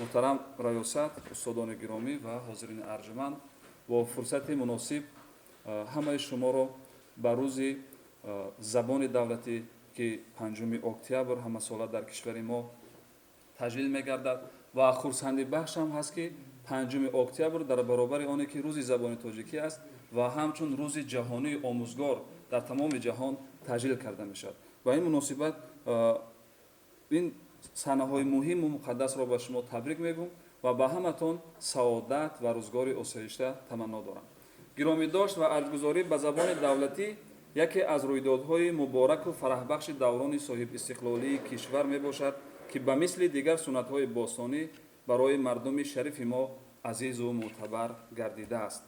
محترم رئیست استادان گرامی و حاضرین ارجمند با فرصت مناسب همه شما را به روز زبان دولتی که 5 اکتبر همه ساله در کشور ما تجلیل می‌گردد و خرسندی بخش هم هست که 5 اکتبر در برابر آنی که روز زبان تاجیکی است و همچون روز جهانی آموزگار در تمام جهان تجلیل کرده می‌شود. و این مناسبت این صحنه‌های مهم و مقدس را به شما تبریک میگم و به همتون سعادت و روزگار آسایشته تمنا دارم. گرامی داشت و ارزگزاری به زبان دولتی یکی از رویدادهای مبارک و فرحبخش دوران صاحب استقلالی کشور میباشد که به مثل دیگر سنت‌های باستانی برای مردم شریف ما عزیز و معتبر گردیده است.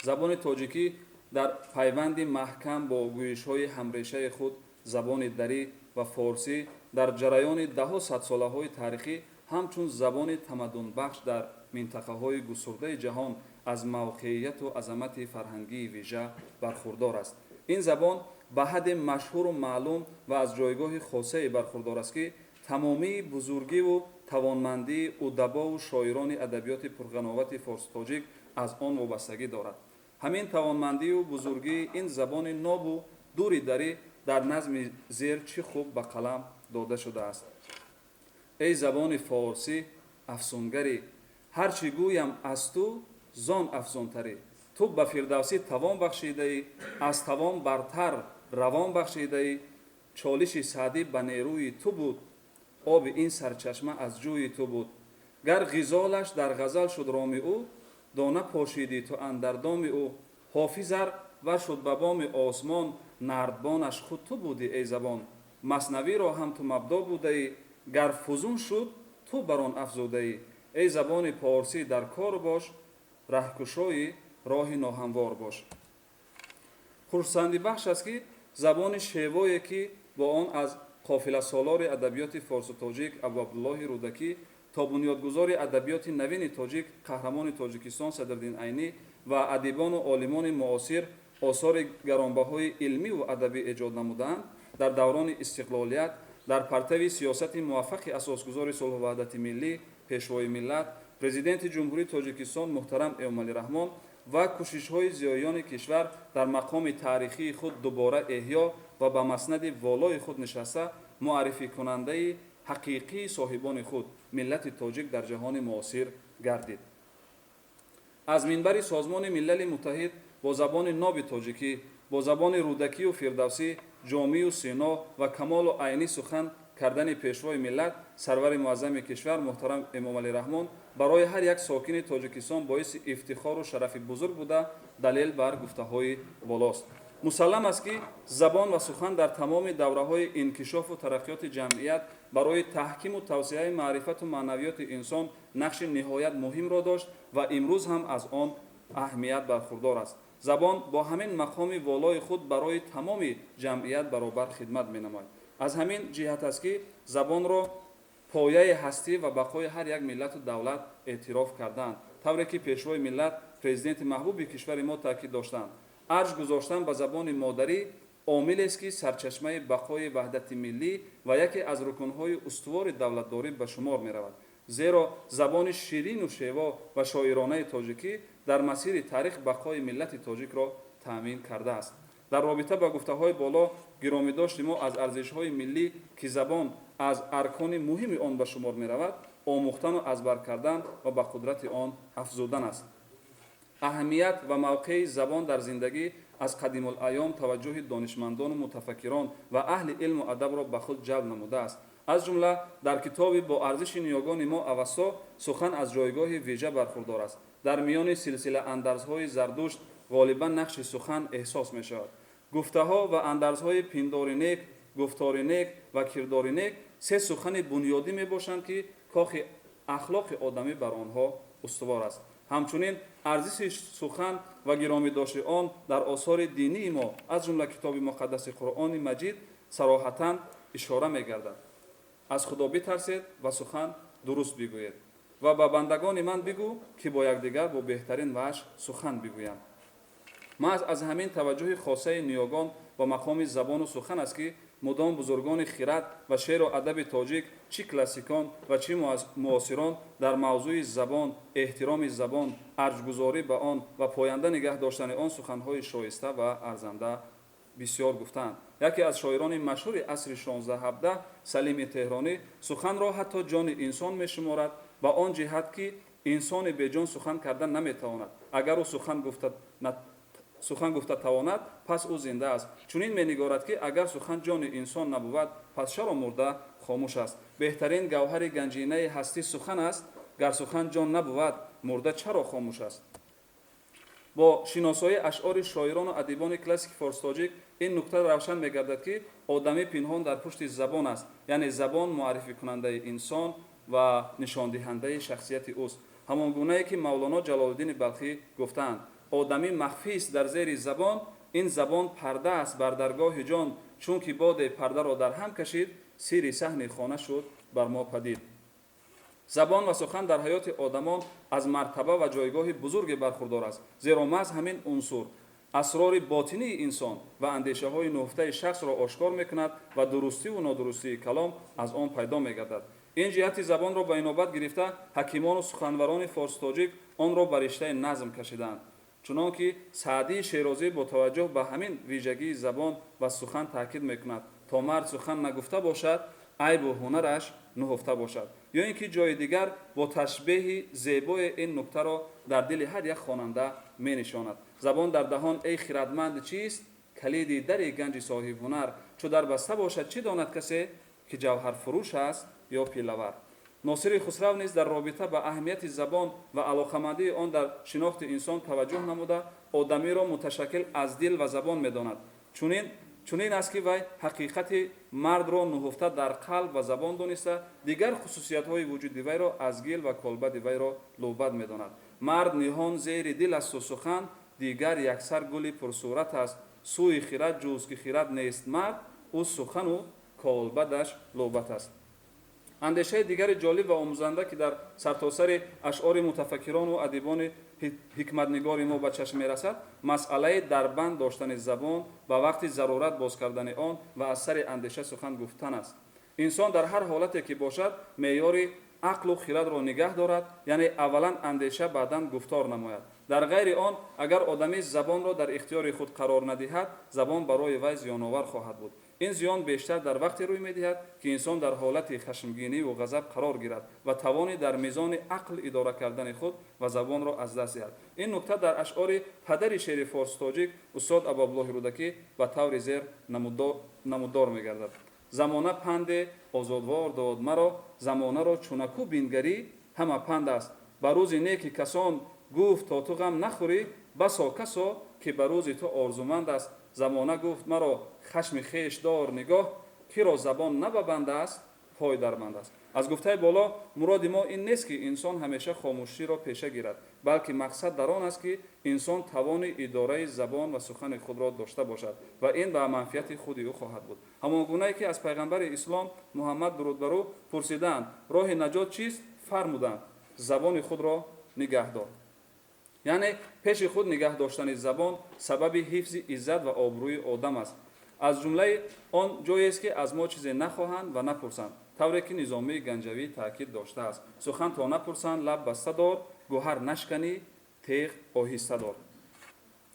زبان تاجیکی در پیوند محکم با گویش‌های همریشه خود زبان دری و فارسی در جریان ده‌ها صدساله‌های تاریخی همچون زبان تمدن بخش در منطقه‌های گسترده جهان از موقعیت و عظمت فرهنگی ویژه برخوردار است. این زبان به حد مشهور و معلوم و از جایگاه خاصه برخوردار است که تمامی بزرگی و توانمندی ادبا و شاعران ادبیات پرقناوت فارسی تاجیک از آن وابستگی دارد. همین توانمندی و بزرگی این زبان ناب و دوری دری در نظم زیر چه خوب به قلم داده شده است. ای زبان فارسی افسونگری، هرچی گویم از تو زان افزونتری. تو به فردوسی توان بخشیده ای، از توان برتر روان بخشیده ای. چالش سعدی به نیروی تو بود، آب این سرچشمه از جوی تو بود. گر غزالش در غزل شد رام او، دانه پاشیدی تو اندر دام او. حافظ ور شد به بام آسمان، نردبانش خود تو بودی ای زبان. مثنوی را هم تو مبدا بوده ای، گر فزون شد تو بر آن افزوده ای. ای زبان پارسی در کار باش، رهکشای راه ناهموار باش. خرسندی بخش است که زبان شیوایی که با آن از قافله سالار ادبیات فارسی تاجیک ابو عبدالله رودکی تا بنیادگذار ادبیات نوین تاجیک قهرمان تاجیکستان صدرالدین عینی و ادیبان و عالمان معاصر آثار گرانبهای علمی و ادبی ایجاد نمودند. در دوران استقلالیت در پرتو سیاست موفق اساسگزار صلح و وحدت ملی پیشوای ملت پرزیدنت جمهوری تاجیکستان محترم امامعلی رحمان و کوشش‌های زیایان کشور در مقام تاریخی خود دوباره احیا و به مسند والای خود نشسته معرفی کننده حقیقی صاحبان خود ملت تاجیک در جهان معاصر گردید. از منبر سازمان ملل متحد با زبان ناب تاجیکی، با زبان رودکی و فردوسی جامع و سینا و کمال و عینی سخن کردن پیشوای ملت سرور معظم کشور محترم امامعلی رحمان برای هر یک ساکن تاجیکستان باعث افتخار و شرف بزرگ بوده دلیل بر گفته‌های بالاست. مسلم است که زبان و سخن در تمام دوره‌های انکشاف و ترقیات جمعیت برای تحکیم و توسعه معرفت و معنویات انسان نقش نهایت مهم را داشت و امروز هم از آن اهمیت برخوردار است. زبان با همین مقام والای خود برای تمام جمعیت برابر خدمت می‌نماید. از همین جهت است که زبان را پایه هستی و بقای هر یک ملت و دولت اعتراف کردند، طوری که پیشوای ملت پرزیدنت محبوب کشور ما تاکید داشتند. ارج گذاشتن به زبان مادری عامل است که سرچشمه بقای وحدت ملی و یکی از رکن‌های استوار دولتداری به شمار می‌رود. زیرا زبان شیرین و شیوا و شاعرانه تاجیکی در مسیر تاریخ بقای ملت تاجیک را تأمین کرده است. در رابطه با گفته‌های بالا گرامی داشت ما از ارزش‌های ملی که زبان از ارکان مهم آن به شمار می‌رود آموختن و ازبر کردن و به قدرت آن افزودن است. اهمیت و موقع زبان در زندگی از قدیم الایام توجه دانشمندان و متفکران و اهل علم و ادب را به خود جلب نموده است. از جمله در کتاب با ارزش نیاگان ما اوستا سخن از جایگاه ویژه برخوردار است. در میان سلسله اندرزهای زردشت غالبا نقش سخن احساس می شود. گفته‌ها و اندرزهای پندار نیک، گفتار نیک و کردار نیک سه سخن بنیادی می باشند که کاخ اخلاق آدمی بر آنها استوار است. همچنین ارزش سخن و گرامی داشت آن در آثار دینی ما از جمله کتاب مقدس قرآن مجید صراحتاً اشاره می گردد. از خدا بترسید و سخن درست بگویید و به بندگان من بگو که با یکدیگر با بهترین وجه سخن بگویند. محض از همین توجه خاصه نیاگان و مقام زبان و سخن است که مدام بزرگان خرد و شعر و ادب تاجیک چی کلاسیکان و چی معاصران در موضوع زبان، احترام زبان، ارجگذاری به آن و پاینده نگه داشتن آن سخنهای شایسته و ارزنده بسیار گفتند. یکی از شاعران مشهور عصر 16-17 سلیم تهرانی سخن را حتی جان انسان می‌شمارد با آن جهت که انسان به جان سخن کردن نمی‌تواند. اگر او سخن گفته تواند پس او زنده است. چنین می‌نگارد که اگر سخن جان انسان نبود پس چرا مرده خاموش است. بهترین گوهر گنجینه هستی سخن است. گر سخن جان نبود مرده چرا خاموش است. با شناسایی اشعار شاعران و ادیبان کلاسیک فارس تاجیک این نکته روشن می‌گردد که آدمی پنهان در پشت زبان است. یعنی زبان معرفی کننده انسان و نشان دهنده شخصیت اوست. همان گونه‌ای که مولانا جلال‌الدین بلخی گفتند آدمی مخفی است در زیر زبان، این زبان پرده است بر درگاه جان، چون که باد پرده را در هم کشید سیر صحن خانه شد بر ما پدید. زبان و سخن در حیات آدمان از مرتبه و جایگاه بزرگ برخوردار است، زیرا محض همین عنصر اسرار باطنی انسان و اندیشه های نهفته شخص را آشکار میکند و درستی و نادرستی کلام از آن پیدا میگردد. این جهت زبان را به اینابت گرفته حکیمان و سخنوران فارس تاجیک آن را بر رشته نظم کشیدند. چنانکه سعدی شیرازی با توجه به همین ویژگی زبان و سخن تاکید میکند تا مرد سخن نگفته باشد عیب و هنرش نهفته باشد. یا اینکه جای دیگر با تشبیه زیبای این نکته را در دل هر یک خواننده می نشاند. زبان در دهان ای خردمند چیست؟ کلید در گنج صاحب هنر. چو در بسته باشد چه داند کسی که جوهر فروش است یا پیلور. ناصر خسرو نیز در رابطه با اهمیت زبان و علاقمندی آن در شناخت انسان توجه نموده آدمی را متشکل از دل و زبان می‌داند. چنین است که وی حقیقت مرد را نهفته در قلب و زبان دانسته دیگر خصوصیت‌های وجود وی را از گل و کالبد وی را لوبد می‌داند. مرد نهان زیر دل است و سخن دیگر یکسر گلی پرصورت است. سوی خرد جز که خرد نیست مرد او سخن و کالبدش لوبت است. اندیشه دیگر جالب و آموزنده که در سرتاسر اشعار متفکران و ادیبان حکمتنگار ما به چشم می‌رسد مسئله دربند داشتن زبان و وقت ضرورت باز کردن آن و از سر اندیشه سخن گفتن است. انسان در هر حالتی که باشد معیار عقل و خرد را نگه دارد، یعنی اولا اندیشه بعداً گفتار نماید. در غیر آن اگر آدمی زبان را در اختیار خود قرار ندهد زبان برای وی زیان‌آور خواهد بود. این زیان بیشتر در وقتی روی می‌دهد که انسان در حالت خشمگینی و غضب قرار گیرد و توانی در میزان عقل اداره کردن خود و زبان را از دست دهد. این نکته در اشعار پدر شعر فارس تاجیک استاد ابوعبدالله رودکی به طور زیر نمودار می‌گردد. زمانه پند آزادوار داد مرا، زمانه را چونکو بینگری همه پند است. بر روز نیکی کسان گفت تا تو غم نخوری، بسا کسا که بر روز تو آرزومند است. زمانه گفت مرا خشم خویش دار نگاه، که را زبان نببنده است پای دربند است. از گفته بالا مراد ما این نیست که انسان همیشه خاموشی را پیشه گیرد، بلکه مقصد در آن است که انسان توان اداره زبان و سخن خود را داشته باشد و این به منفعت خود او خواهد بود. همان گونه‌ای که از پیغمبر اسلام محمد درود بر او پرسیدند راه نجات چیست؟ فرمودند زبان خود را نگه دار. یعنی پیش خود نگه داشتن زبان سبب حفظ عزت و آبروی آدم است. از جمله آن جایی است که از ما چیزی نخواهند و نپرسند، طوری که نظامی گنجوی تاکید داشته است سخن تا نپرسند لب بسته دار، گوهر نشکنی تیغ آهسته دار.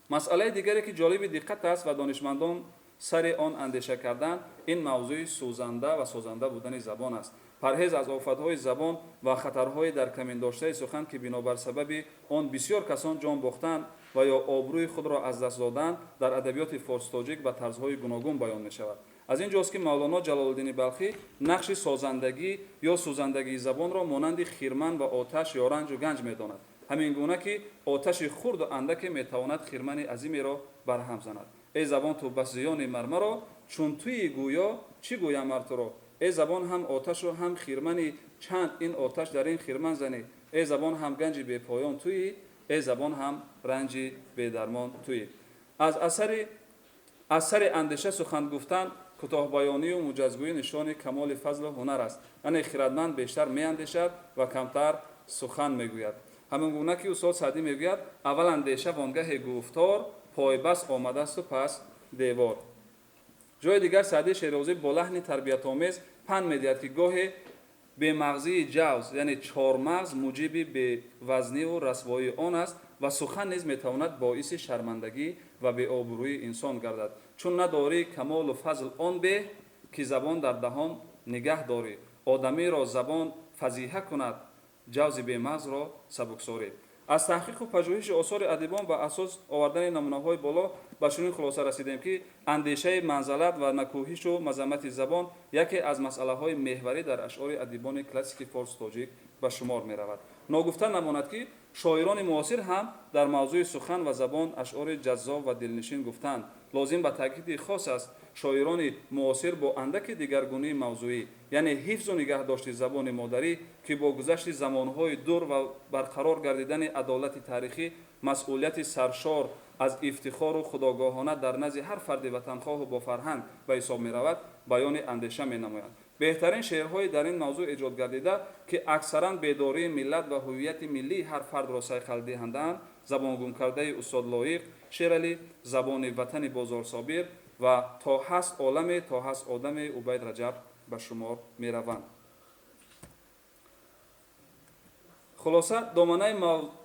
مسئله دیگری که جالب دقت است و دانشمندان سر آن اندیشه کردند این موضوع سوزنده و سازنده بودن زبان است. پرهیز از آفت‌های زبان و خطرهای در کمین داشته سخن که بنابر سبب آن بسیار کسان جان باختند و یا آبروی خود را از دست دادند در ادبیات فارس تاجیک به طرزهای گوناگون بیان می‌شود. از این جاست که مولانا جلال‌الدین بلخی نقش سازندگی یا سوزندگی زبان را مانند خرمن و آتش یا رنج و گنج می‌داند. همین گونه که آتش خرد و اندک می‌تواند خرمن عظیمی را برهم زند. ای زبان تو بس زیان مرمرا، چون توی گویا چی گویم مر تو را. ای زبان هم آتش و هم خرمنی، چند این آتش در این خرمن زنی. ای زبان هم گنج بی پایان تویی، ای زبان هم رنج بی درمان تویی. از اثر اندیشه سخن گفتن کوتاه بیانی و مجازگویی نشان کمال فضل و هنر است. یعنی خردمند بیشتر میاندیشد و کمتر سخن میگوید. همین گونه که استاد سعدی میگوید اول اندیشه وانگه گفتار، پای بس آمده است و پس دیوار. ҷои дигар Саъдии Шерозӣ бо лаҳни тарбиятомез панд медиҳад ки гоҳе бемағзии ҷавз яъне чормағз муҷиби бевазниву расвоии он аст ва сухан низ метавонад боиси шармандагӣ ва беобрӯии инсон гардад, чун надорӣ камолу фазл он бе ки забон дар даҳон нигаҳ дорӣ, одамиро забон фазиҳа кунад, ҷавзи бемағзро сабуксорӣ. аз таҳқиқу пажӯҳиши осори адибон ба асос овардани намунаҳои боло ба чунин хулоса расидем ки андешаи манзалат ва накӯҳишу мазаммати забон яке аз масъалаҳои меҳварӣ дар ашъори адибони классики форсу тоҷик ба шумор меравад. ногуфта намонад ки шоирони муосир ҳам дар мавзӯи сухан ва забон ашъори ҷаззоб ва дилнишин гуфтанд. лозим ба таъкиди хос аст шоирони муосир бо андаки дигаргунии мавзӯӣ яъне ҳифзу нигаҳдошти забони модарӣ ки бо гузашти замонҳои дур ва барқарор гардидани адолати таърихӣ масъулияти саршор аз ифтихору худогоҳона дар назди ҳар фарди ватанхоҳу бо фарҳанг ба ҳисоб меравад, баёни андеша менамояд. беҳтарин шеърҳои дар ин мавзӯъ эҷод гардида ки аксаран бедории миллат ва ҳуввияти миллии ҳар фардро сайқал диҳандаанд, забонгумкардаи Устод Лоиқ, Шералӣ, забони ватани Бозорсобир ва то ҳаст оламе, то ҳаст одаме Убайд Раҷаб ба шумор мераванд. хулоса доманаи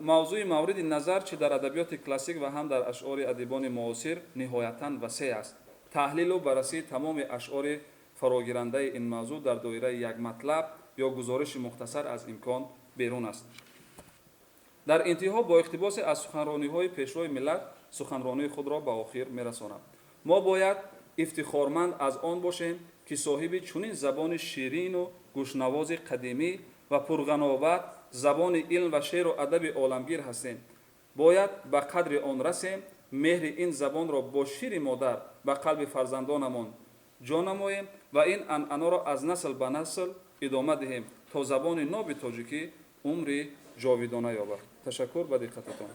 мавзӯи мавриди назар чӣ дар адабиёти классик ва ҳам дар ашъори адибони муосир ниҳоятан васеъ аст. таҳлилу баррасии тамоми ашъори фарогирандаи ин мавзӯъ дар доираи як матлаб ё гузориши мухтасар аз имкон берун аст. дар интиҳо бо иқтибосе аз суханрониҳои пешрои миллат суханронии худро ба охир мерасонам. мо бояд ифтихорманд аз он бошем ки соҳиби чунин забони ширину гӯшнавози қадимӣ ва пурғановат, забони илм ва шеъру адаби оламгир ҳастем. бояд ба қадри он расем меҳри ин забонро бо шири модар ба қалби фарзандонамон ҷо намоем ва ин анъанаро аз насл ба насл идома диҳем то забониноби тоҷикӣ умри ҷовидона ёбад. ташаккур ба диққататон.